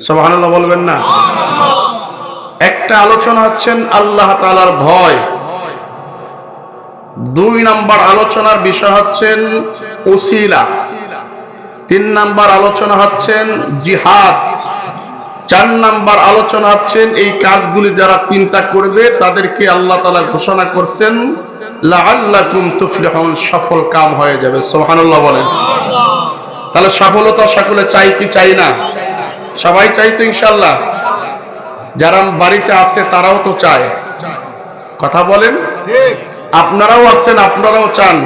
সুবহানাল্লাহ বলবেন না? একটা আলোচনা হচ্ছেন আল্লাহ তাআলার ভয়, 2 নাম্বার আলোচনার বিষয় হচ্ছেন উসিলা, 3 নাম্বার আলোচনা হচ্ছেন জিহাদ, 4 নাম্বার আলোচনা হচ্ছেন এই কাজগুলি যারা চিন্তা করবে তাদেরকে আল্লাহ তাআলা ঘোষণা করছেন লাআল্লাকুম তুফলিহুন, সফল কাম হয়ে যাবে। সুবহানাল্লাহ বলেন। তাহলে সফলতা সকলে চাই কি চাই না? সবাই চাই তো ইনশাআল্লাহ। যারা বাড়িতে আছে তারাও তো চায়, কথা বলেন। আপনারাও আছেন, আপনারাও চান।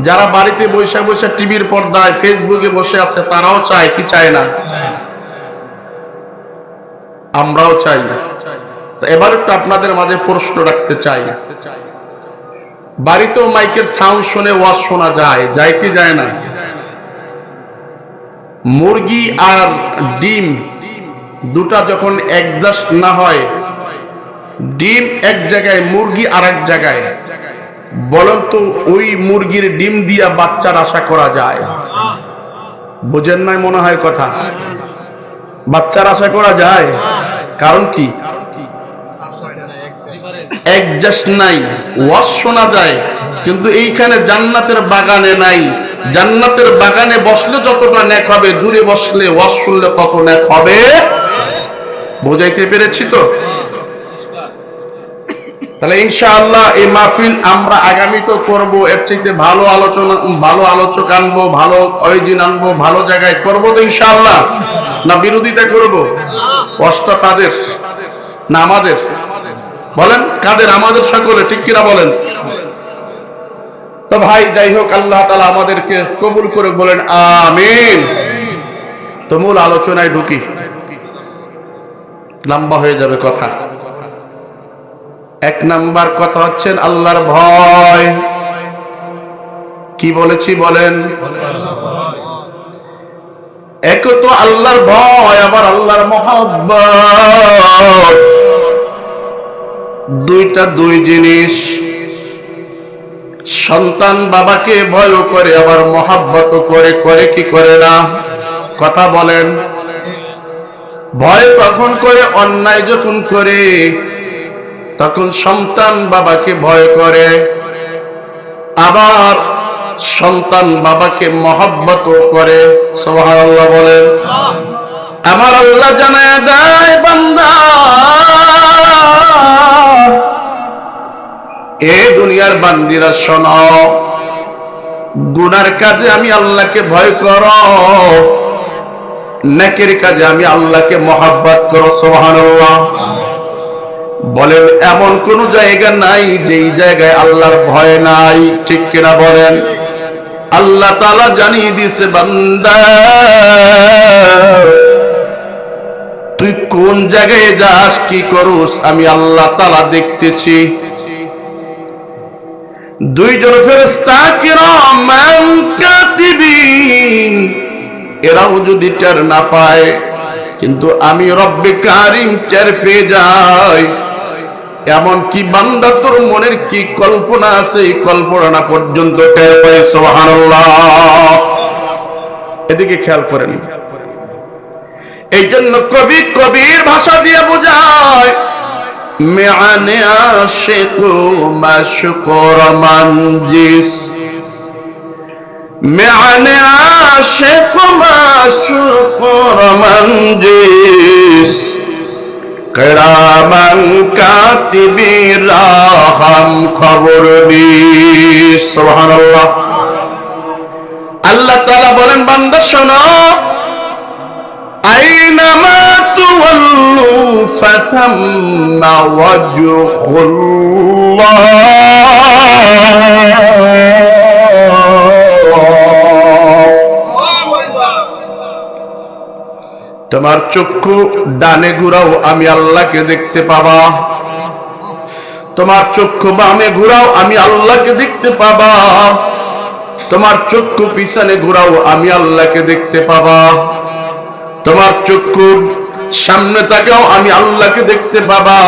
যারা বাড়িতে বসে বসে টিভির পর্দায় ফেসবুকে বসে আছে তারাও চায় কি চায় না? আমরাও চাই। এবার একটু আপনাদের মাঝে প্রশ্ন রাখতে চাই, বাড়িতেও মাইকের সাউন্ড শুনে ওয়াজ শোনা যায়, যায় কি যায় না? মুরগি আর ডিম দুটা যখন অ্যাডজাস্ট না হয়, ডিম এক জায়গায় মুরগি আর এক জায়গায়, বলেন তো ওই মুরগির ডিম দিয়া বাচ্চার আশা করা যায়? বুঝেন নাই মনে হয় কথা। বাচ্চার আশা করা যায়, কারণ কি? অ্যাডজাস্ট নাই। ওয়াজ শোনা যায় কিন্তু এইখানে জান্নাতের বাগানে নাই। জান্নাতের বাগানে বসলে যতটা নেক হবে, দূরে বসলে ওয়াজ শুনলে কত নেক হবে। বুঝাইতে পেরেছি তো? তাহলে ইনশাআল্লাহ এই মাহফিল আমরা আগামীতে করব, এর চাইতে ভালো আলোচনা, ভালো আলোচক আনবো, ভালো আয়োজন আনবো, ভালো জায়গায় করবো তো ইনশাআল্লাহ। না বিরোধিতা করব? কষ্ট তাদের না আমাদের? বলেন কাদের? আমাদের সকলে, ঠিক কিনা বলেন? তো ভাই যাই হোক, আল্লাহ তাআলা আমাদেরকে কবুল করে, বলেন আমিন। তো মূল আলোচনায় ঢুকি, লম্বা হয়ে যাবে কথা। 1 নাম্বার কথা হচ্ছেন আল্লাহর ভয়। কি বলেছি বলেন? এক তো আল্লাহর ভয়, আবার আল্লাহর মহব্বত, দুইটা দুই জিনিস। সন্তান বাবাকে ভয় করে আবার মহব্বত করে, করে কি করে না? কথা বলেন। ভয় কখন করে? অন্যায় যখন করে তখন সন্তান বাবাকে ভয় করে, আবার সন্তান বাবাকে মহব্বত করে। সুবহানাল্লাহ বলেন। আমার আল্লাহ জানায় দেয়, বান্দা এ দুনিয়ার বান্দিরা শোনো, গুনার কাজে আমি আল্লাহকে ভয় করো, নেকের কাজে আমি আল্লাহকে মহব্বত করো। সুবহানাল্লাহ বলেন। এমন কোন জায়গা নাই যেই জায়গায় আল্লাহর ভয় নাই, ঠিক কিনা বলেন? আল্লাহ তাআলা জানিয়ে দিয়েছে, বান্দা তুই কোন জায়গায় যাস, কি করস, আমি আল্লাহ তাআলা দেখতেছি। 2 জন ফেরেশতা কিরামান কাতিবিন, এরাও যদি টের না পায় কিন্তু আমি রব্বে কারীম টের পেয়ে যাই। এমন কি বান্দা তোর মনের কি কল্পনা আছে, এই কল্পনা পর্যন্ত টের পায়। সুবহানাল্লাহ। এদিকে খেয়াল করেন। এই জন্য কবি কবির ভাষা দিয়ে বোঝায়, মেআনে আশিক মাশকুর মঞ্জিস, মেআনে আশিক মাশকুর মঞ্জিস, কিরামান কাতিবিরা হাম খবর দিস। সুবহানাল্লাহ। আল্লাহ তাআলা বলেন, বান্দা শোনো, আইনামা তুওয়াল্লু ফাথাম্মা ওয়াজহুল্লাহ। তোমার চক্ষু ডানে ঘুরাও, আমি আল্লাহকে দেখতে পাবা। তোমার চক্ষু বামে ঘুরাও, আমি আল্লাহকে দেখতে পাবা। তোমার চক্ষু পিছনে ঘুরাও, আমি আল্লাহকে দেখতে পাবা। তোমার চক্ষু সামনে তাকাও, আমি আল্লাহকে দেখতে পাবা।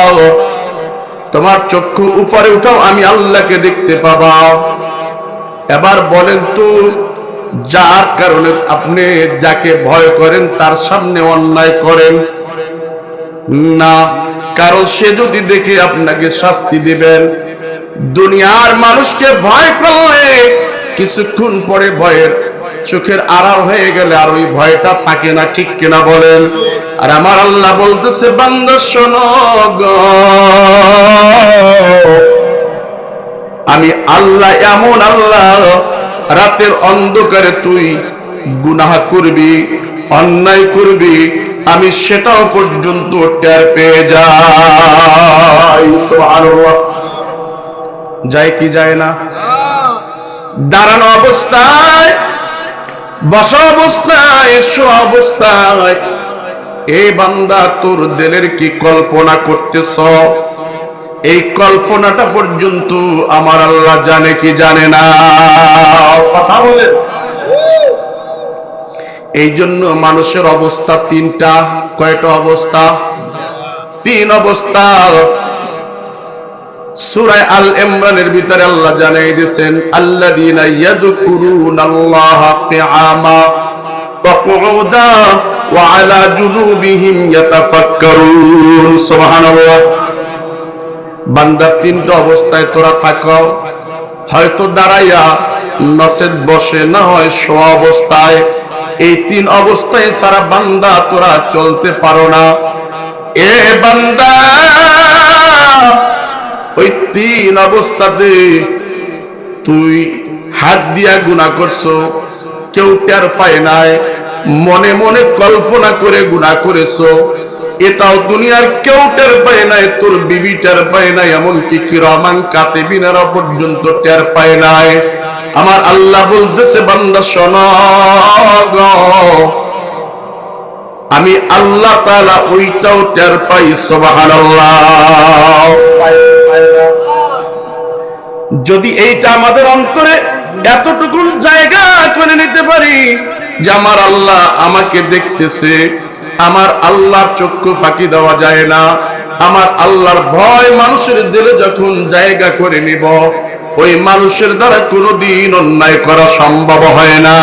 তোমার চক্ষু উপরে উঠাও, আমি আল্লাহকে দেখতে পাবা। এবার বলেন তো যার কারণে আপনি যাকে ভয় করেন তার সামনে অন্যায় করেন না, কারণ সে যদি দেখে আপনাকে শাস্তি দিবেন। দুনিয়ার মানুষকে ভয় করলে কিছুক্ষণ পরে ভয়ের চোখের আড়াল হয়ে গেলে আর ওই ভয়টা থাকে না, ঠিক কিনা বলেন? আর আমার আল্লাহ বলতেছে, বান্দা শোনো গো, আমি আল্লাহ এমন আল্লাহ, রাতের অন্ধকারে তুই গুনাহ করবি, অন্যায় করবি, আমি সেটাও পর্যন্ত টের পেয়ে যাই। সুবহানাল্লাহ। যায় কি যায় না? দাঁড়ানো অবস্থায়, বসা অবস্থায়, শোয়া অবস্থায়, এই বান্দা তোর দিলের কি কল্পনা করতেছ, এই কল্পনাটা পর্যন্ত আমার আল্লাহ জানে কি জানে না? কথা বলেন। এই জন্য মানুষের অবস্থা তিনটা। কয়টা অবস্থা? তিন অবস্থা। সূরা আল ইমরানের ভিতরে আল্লাহ জানাই দিয়েছেন, আল্লাযীনা ইয়াযকুরুনাল্লাহা কিয়ামা ওয়া কুউদা ওয়া আলা জুনুবিহিম ইয়াতাফাক্কারুন। সুবহানাল্লাহ। বান্দা তিনটা অবস্থায় তোরা থাকো, হয়তো দাঁড়াইয়া, নসেদ বসে, না হয় শোয়া অবস্থায়। এই তিন অবস্থায় সারা বান্দা তোরা চলতে পারো না। এ বান্দা, ওই তিন অবস্থাতে তুই হাত দিয়া গুনাহ করছো, কেউ টের পায় নাই, মনে মনে কল্পনা করে গুনাহ করেছো, এটাও দুনিয়ার কেউ টের পায় নাই, তোর বিবি টের পায় নাই, এমনকি কিরামান কাতিবিনেরা পর্যন্ত টের পায় নাই। আমার আল্লাহ বলতেছে, বান্দা শোনো গো, আমি আল্লাহ তাআলা ওইটাও টের পাই। সুবহানাল্লাহ। যদি এইটা আমাদের অন্তরে এতটুকু জায়গা করে নিতে পারি যে আমার আল্লাহ আমাকে দেখতেছে, আমার আল্লাহর চক্ষু ফাঁকি দেওয়া যায় না, আমার আল্লাহর ভয় মানুষের দিলে যখন জায়গা করে নিব, ওই মানুষের দ্বারা কোনোদিন অন্যায় করা সম্ভব হয় না,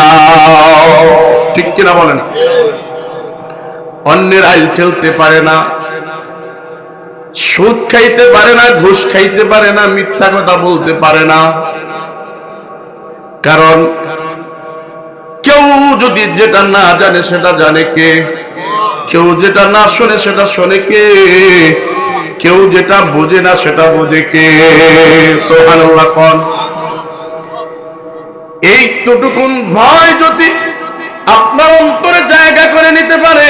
ঠিক কিনা বলেন? অন্যের আইল ঠেলতে পারে না, সুদ খাইতে পারে না, ঘুষ খাইতে পারে না, মিথ্যা কথা বলতে পারে না। কারণ কেউ যদি যেটা না জানে সেটা জানে কে? কেউ যেটা না শোনে সেটা শোনে কে? কেউ যেটা বোঝে না সেটা বোঝে কে? সুবহানাল্লাহ। কোন এইটুকুন ভয় যদি আপনার অন্তরে জায়গা করে নিতে পারে,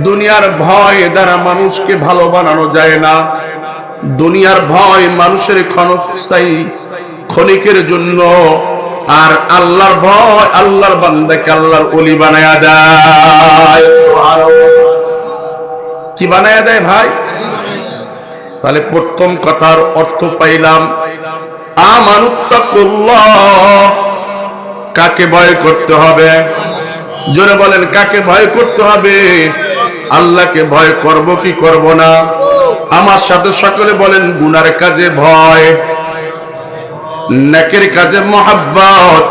দুনিয়ার ভয় দ্বারা মানুষকে ভালো বানানো যায় না। দুনিয়ার ভয় মানুষের ক্ষণস্থায়ী, ক্ষণিকের জন্য, আর আল্লাহর ভয় আল্লাহর বান্দাকে আল্লাহর ওলি বানায়া দেয়। কি বানায়া দেয় ভাই? তাহলে প্রথম কথার অর্থ পাইলাম, আমানুত্তাকুল্লাহ, কাকে ভয় করতে হবে? জোরে বলেন, কাকে ভয় করতে হবে? আল্লাহকে ভয় করব কি করব না? আমার সাথে সকলে বলেন, গুনার কাজে ভয়, নেকের কাজে মহব্বত,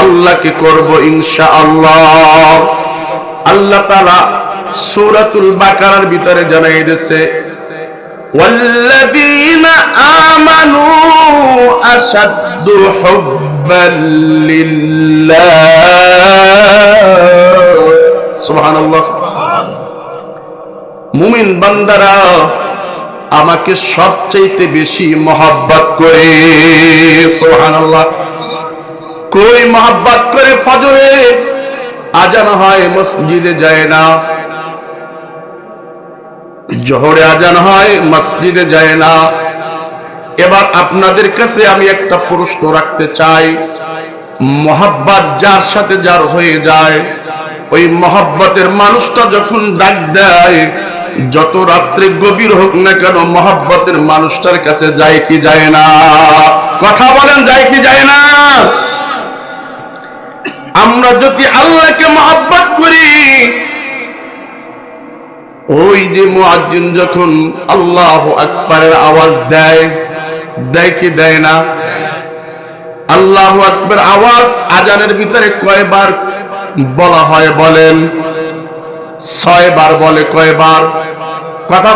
আল্লাহকে করব ইনশাআল্লাহ। আল্লাহ তাআলা সূরাতুল বাকারার ভিতরে জানাই দিয়েছে, ওয়াল্লাযীনা আমানু আশাদ্দু হুব্বান লিল্লাহ। সুবহানাল্লাহ। মুমিন বান্দারা আমাকে সবচাইতে বেশি মহব্বত করে। সুবহানাল্লাহ। কই মহব্বত করে? ফজরে আজান হয় মসজিদে যায় না, জোহরে আজান হয় মসজিদে যায় না। এবার আপনাদের কাছে আমি একটা প্রশ্ন রাখতে চাই, মহব্বত যার সাথে যার হয়ে যায়, ওই মহব্বতের মানুষটা যখন ডাক দেয়, যত রাত্রে গভীর হোক না কেন, মহব্বতের মানুষটার কাছে যায় কি যায় না? কথা বলেন, যায় কি যায় না? আমরা যদি আল্লাহকে মহব্বত করি, ওই যে মুয়াজ্জিন যখন আল্লাহু আকবারের আওয়াজ দেয়, দেয় কি দেয় না? আল্লাহু আকবার আওয়াজ আজানের ভিতরে কয়বার বলা হয় বলেন? 6 বার বলে। কয়বার? কথা